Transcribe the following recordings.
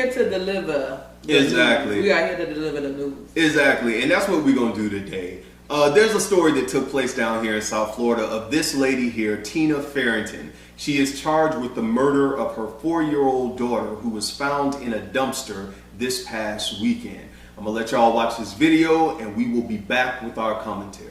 here to deliver. Exactly. We are here to deliver the news. Exactly, and that's what we're going to do today. There's a story that took place down here in South Florida of this lady here, Tina Farrington. She is charged with the murder of her 4-year-old daughter who was found in a dumpster this past weekend. I'm going to let y'all watch this video and we will be back with our commentary.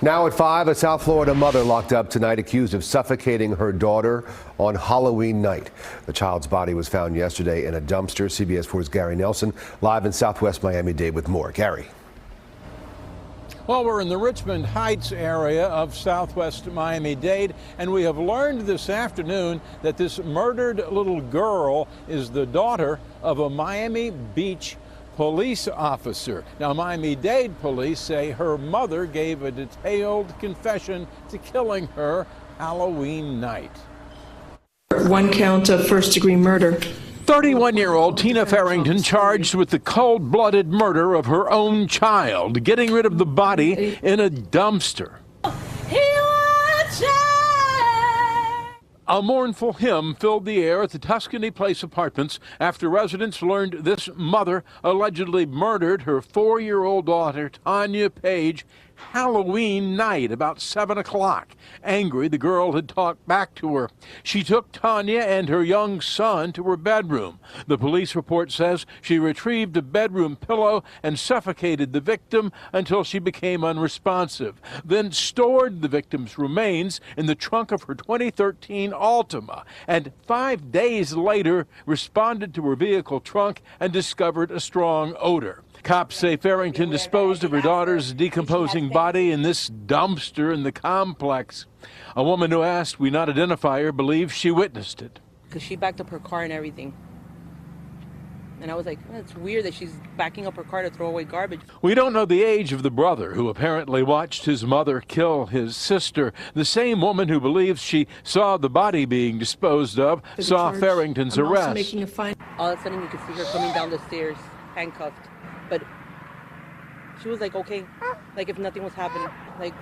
Now at 5, a South Florida mother locked up tonight accused of suffocating her daughter on Halloween night. The child's body was found yesterday in a dumpster. CBS 4's Gary Nelson live in Southwest Miami-Dade with more. Gary. Well, we're in the Richmond Heights area of Southwest Miami-Dade, and we have learned this afternoon that this murdered little girl is the daughter of a Miami Beach police officer. Now, Miami-Dade police say her mother gave a detailed confession to killing her Halloween night. 1 count of first-degree murder. 31-year-old Tina Farrington charged with the cold-blooded murder of her own child, getting rid of the body in a dumpster. A mournful hymn filled the air at the Tuscany Place apartments after residents learned this mother allegedly murdered her 4-year-old daughter, Tanya Page, Halloween night about 7 o'clock. Angry, the girl had talked back to her. She took Tanya and her young son to her bedroom. The police report says she retrieved a bedroom pillow and suffocated the victim until she became unresponsive, then stored the victim's remains in the trunk of her 2013 Altima, and 5 days later responded to her vehicle trunk and discovered a strong odor. Cops say Farrington disposed of her daughter's decomposing body in this dumpster in the complex. A woman who asked we not identify her believes she witnessed it. Because she backed up her car and everything. And I was like, it's weird that she's backing up her car to throw away garbage. We don't know the age of the brother who apparently watched his mother kill his sister. The same woman who believes she saw the body being disposed of saw Farrington's arrest. All of a sudden you could see her coming down the stairs, handcuffed. But she was like, okay, like if nothing was happening, like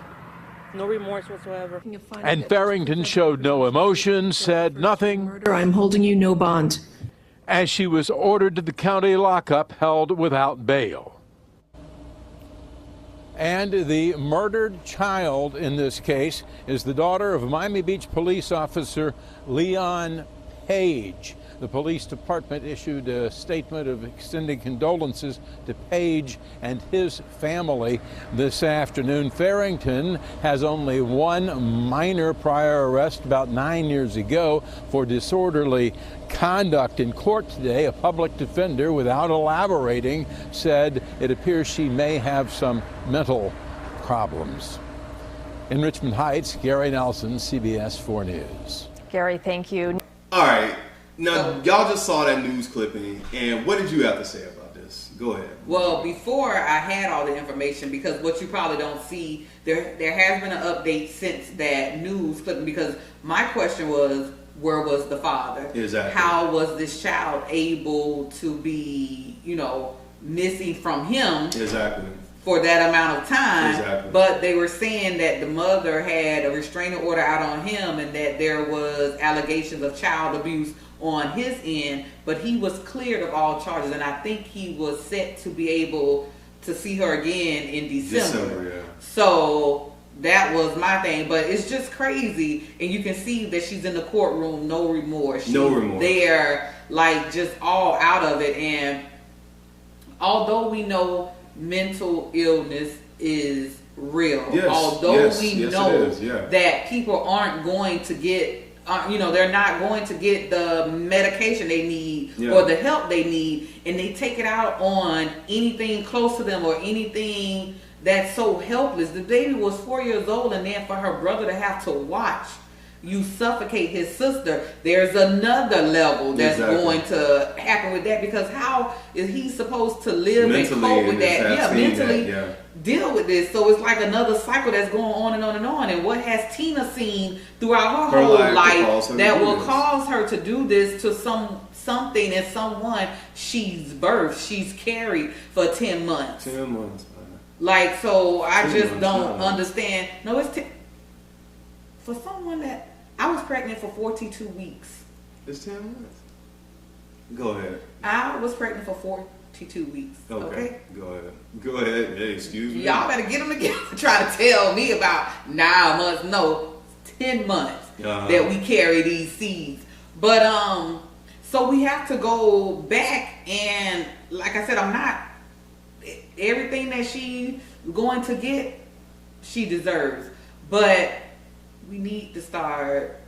no remorse whatsoever. And Farrington showed no emotion, said nothing. I'm holding you no bond. As she was ordered to the county lockup, held without bail. And the murdered child in this case is the daughter of Miami Beach police officer Leon Page. The police department issued a statement of extending condolences to Page and his family this afternoon. Farrington has only one minor prior arrest about 9 years ago for disorderly conduct. In court today, a public defender, without elaborating, said it appears she may have some mental problems. In Richmond Heights, Gary Nelson, CBS 4 News. Gary, thank you. All right. Now, y'all just saw that news clipping, and what did you have to say about this? Go ahead. Well, before I had all the information, because what you probably don't see, there has been an update since that news clipping, because my question was, where was the father? Exactly. How was this child able to be, missing from him? Exactly. For that amount of time. Exactly. But they were saying that the mother had a restraining order out on him and that there was allegations of child abuse on his end, but he was cleared of all charges, and I think he was set to be able to see her again in December. Yeah. So that was my thing, but it's just crazy, and you can see that she's in the courtroom, no remorse. She's there, like, just all out of it. And although we know mental illness is real, although we know that people aren't going to get they're not going to get the medication they need or the help they need, and they take it out on anything close to them or anything that's so helpless. The baby was 4 years old, and then for her brother to have to watch you suffocate his sister, there's another level that's going to happen with that, because how is he supposed to live mentally and cope with that? Mentally deal with this. So it's like another cycle that's going on and on and on. And what has Tina seen throughout her whole life that will cause her to do this to something and someone she's birthed, she's carried for 10 months? 10 months. Like, so I just don't understand. No, it's for someone that I was pregnant for 42 weeks. It's 10 months. Go ahead. I was pregnant for 42 weeks. Okay? Go ahead. Hey, excuse me. Y'all better get them together. Try to tell me about 9 months, no, 10 months that we carry these seeds. But so we have to go back, and like I said, I'm not everything that she's going to get, she deserves. But we need to start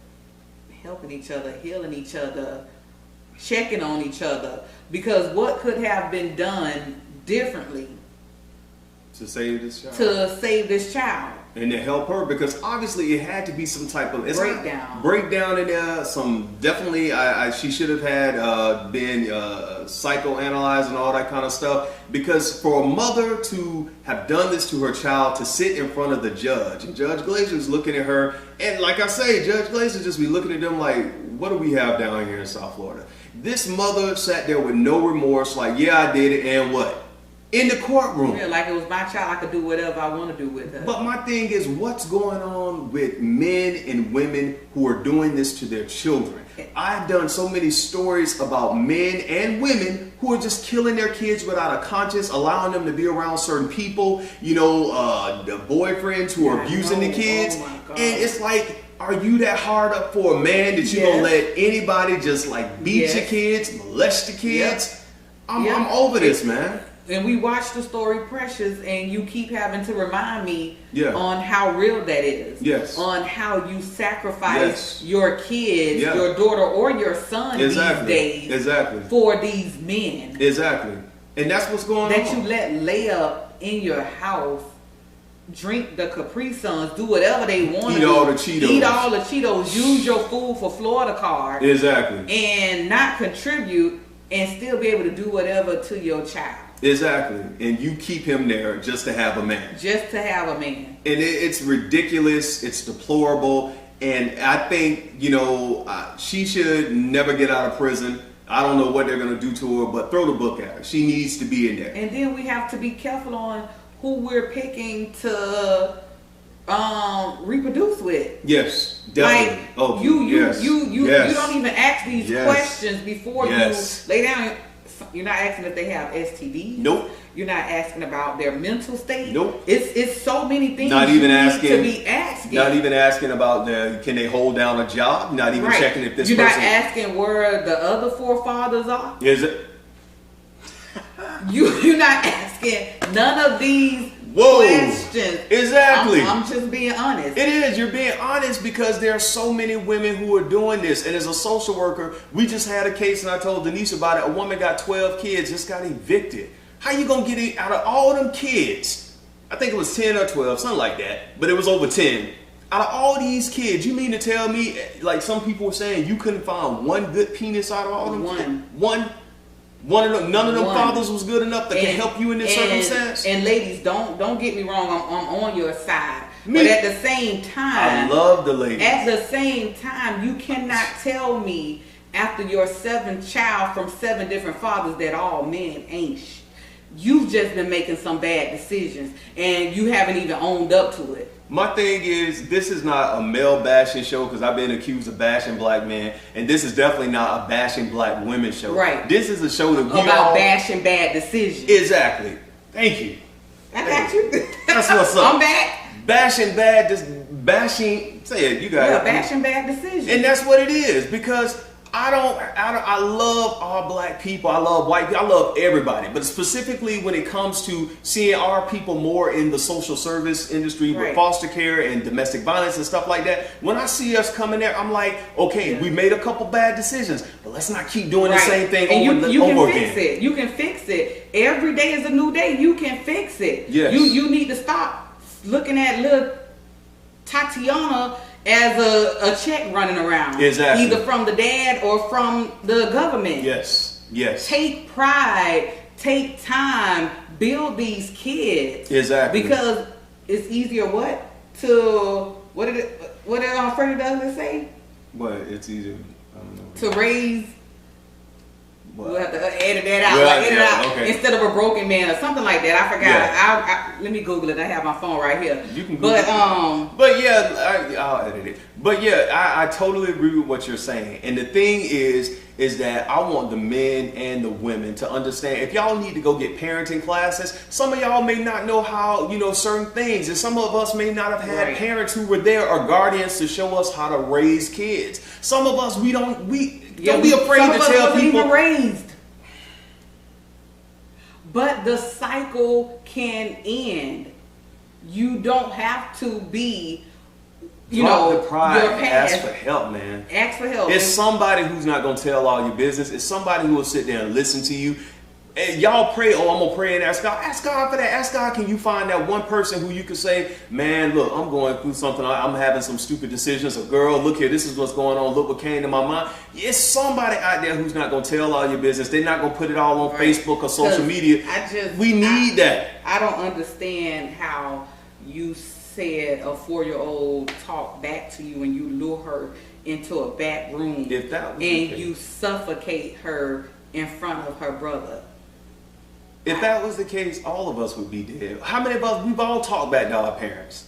helping each other, healing each other, checking on each other, because what could have been done differently to save this child? And to help her, because obviously it had to be some type of breakdown in there. Some definitely, she should have had been psychoanalyzed and all that kind of stuff. Because for a mother to have done this to her child, to sit in front of the judge, and Judge Glazer's looking at her, and like I say, Judge Glazer just be looking at them like, what do we have down here in South Florida? This mother sat there with no remorse, like, yeah, I did it, and what? In the courtroom. Yeah, like it was my child, I could do whatever I want to do with her. But my thing is, what's going on with men and women who are doing this to their children? I've done so many stories about men and women who are just killing their kids without a conscience, allowing them to be around certain people, the boyfriends who are abusing the kids. And it's like, are you that hard up for a man that you're gonna let anybody just like beat your kids, molest the kids? I'm over this, man. And we watched the story Precious, and you keep having to remind me on how real that is. Yes. On how you sacrifice your kids, your daughter or your son these days for these men. Exactly. And that's what's going on. That you let lay up in your house, drink the Capri Suns, do whatever they want to do. Eat all the Cheetos. Use your food for Florida card. Exactly. And not contribute and still be able to do whatever to your child. Exactly. And you keep him there just to have a man. Just to have a man. And it's ridiculous. It's deplorable. And I think, she should never get out of prison. I don't know what they're going to do to her, but throw the book at her. She needs to be in there. And then we have to be careful on who we're picking to reproduce with. Yes, definitely. Like, you don't even ask these questions before you lay down. You're not asking if they have STDs. Nope. You're not asking about their mental state. Nope. It's so many things. Not even asking to be asking. Not even asking about can they hold down a job. Not even checking if this person. You're not asking where the other forefathers are. Is it? You're not asking none of these questions. Exactly. I'm just being honest. It is. You're being honest, because there are so many women who are doing this. And as a social worker, we just had a case, and I told Denise about it. A woman got 12 kids, just got evicted. How you going to get it out of all them kids? I think it was 10 or 12, something like that. But it was over 10. Out of all these kids, you mean to tell me, like some people were saying, you couldn't find one good penis out of all them? One of them, none of them fathers was good enough that can help you in this circumstance. And ladies, don't get me wrong, I'm on your side. But at the same time, I love the ladies. At the same time, you cannot tell me after your 7th child from 7 different fathers that all men ain't. You've just been making some bad decisions, and you haven't even owned up to it. My thing is, this is not a male bashing show, because I've been accused of bashing black men, and this is definitely not a bashing black women show. Right. This is a show that we about bashing bad decisions. Exactly. Thank you. I got you. That's what's up. I'm back. Bashing bashing. Say it. You got it. Bashing bad decisions. And that's what it is, because I love all black people. I love white people. I love everybody. But specifically when it comes to seeing our people more in the social service industry with foster care and domestic violence and stuff like that, when I see us coming there, I'm like, okay, we made a couple bad decisions, but let's not keep doing the same thing over again. You can fix it. Every day is a new day. You can fix it. Yes. You need to stop looking at little Tatiana as a check running around. Exactly. Either from the dad or from the government. Yes. Take pride, take time, build these kids. Exactly. Because it's easier what did Freddie Douglass say? What? It's easier. I don't know. To raise. We'll have to edit that out. Okay. Instead of a broken man or something like that. I forgot. Let me Google it. I have my phone right here. You can Google it. But yeah, I'll edit it. But yeah, I totally agree with what you're saying. And the thing is that I want the men and the women to understand, if y'all need to go get parenting classes, some of y'all may not know how, certain things. And some of us may not have had parents who were there or guardians to show us how to raise kids. Some of us, don't be afraid to tell people. Even raised. But the cycle can end. You don't have to be, the pride, your past. ask for help, man. Ask for help. It's somebody who's not going to tell all your business. It's somebody who will sit there and listen to you. And y'all pray, I'm going to pray and ask God. Ask God for that. Ask God, can you find that one person who you can say, man, look, I'm going through something. I'm having some stupid decisions. A girl, look here, this is what's going on. Look what came to my mind. It's somebody out there who's not going to tell all your business. They're not going to put it all on Facebook or social media. We need that. I don't understand how you said a 4-year-old talk back to you and you lure her into a back room and you suffocate her in front of her brother. If that was the case, all of us would be dead. How many of us, we've all talked back to our parents.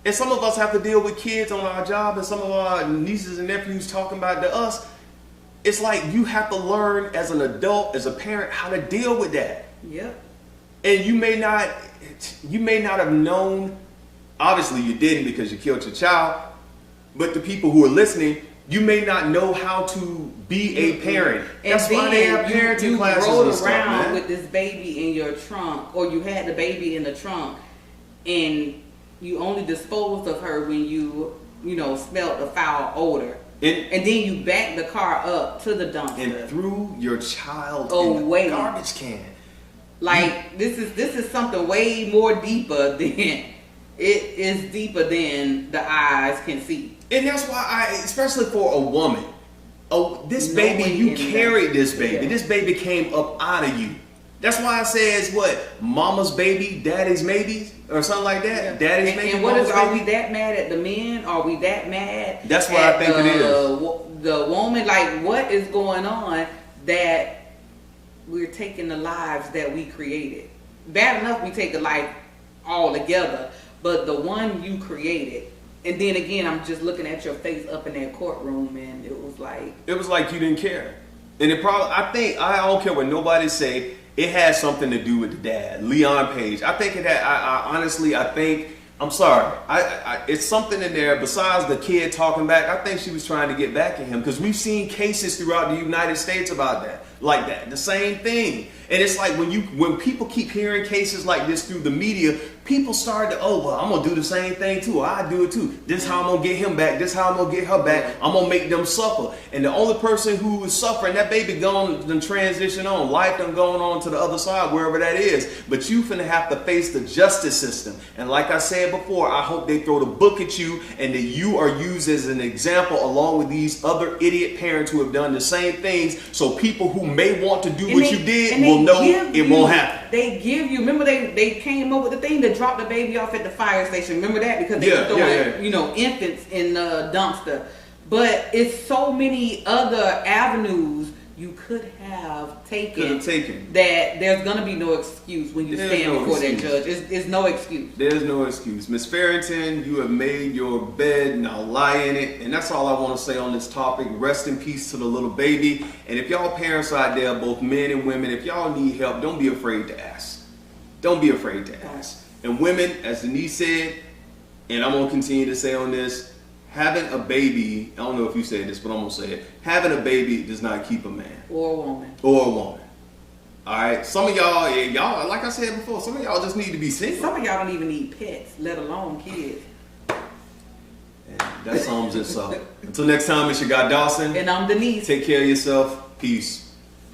And some of us have to deal with kids on our job, and some of our nieces and nephews talking back to us. It's like you have to learn as an adult, as a parent, how to deal with that. Yep. And you may not have known. Obviously you didn't because you killed your child, but the people who are listening, you may not know how to be a parent. And that's why they have parenting classes rode and stuff, around man. with this baby in your trunk, or you had the baby in the trunk, and you only disposed of her when you smelled the foul odor. And then you backed the car up to the dumpster and threw your child away in the garbage can. Like this is something way more deeper than it is deeper than the eyes can see. And that's why especially for a woman, this baby, you carried this baby. Yeah. This baby came up out of you. That's why it says what? Mama's baby, daddy's maybe, or something like that. Yeah. Daddy's maybe. And are we that mad at the men? Are we that mad? That's what I think it is. The woman, like, what is going on that we're taking the lives that we created? Bad enough we take a life all together, but the one you created. And then again, I'm just looking at your face up in that courtroom, and it was like you didn't care. And it probably, I don't care what nobody say, it has something to do with the dad, Leon Page. I think it had, honestly, I'm sorry. It's something in there besides the kid talking back. I think she was trying to get back at him, because we've seen cases throughout the United States about that, like that, the same thing. And it's like when people keep hearing cases like this through the media, people start to, I'm gonna do the same thing too. I do it too. This is how I'm gonna get him back. This is how I'm gonna get her back. I'm gonna make them suffer. And the only person who is suffering, that baby gone, then transition on. Life done going on to the other side, wherever that is. But you finna have to face the justice system. And like I said before, I hope they throw the book at you and that you are used as an example along with these other idiot parents who have done the same things, so people who may want to do what you did will know it won't happen. They give you, remember they came up with the thing to drop the baby off at the fire station. Remember that? Because they were throwing, infants in the dumpster. But it's so many other avenues you could have taken that there's going to be no excuse when you stand before that judge. It's no excuse. There's no excuse. Miss Farrington, you have made your bed, now lie in it. And that's all I want to say on this topic. Rest in peace to the little baby. And if y'all parents out there, both men and women, if y'all need help, don't be afraid to ask. Don't be afraid to ask. And women, as Denise said, and I'm going to continue to say on this, having a baby, I don't know if you said this, but I'm going to say it. Having a baby does not keep a man. Or a woman. Or a woman. Alright? Some of y'all, like I said before, some of y'all just need to be single. Some of y'all don't even need pets, let alone kids. And that sums us up. Until next time, it's your guy Dawson. And I'm Denise. Take care of yourself. Peace.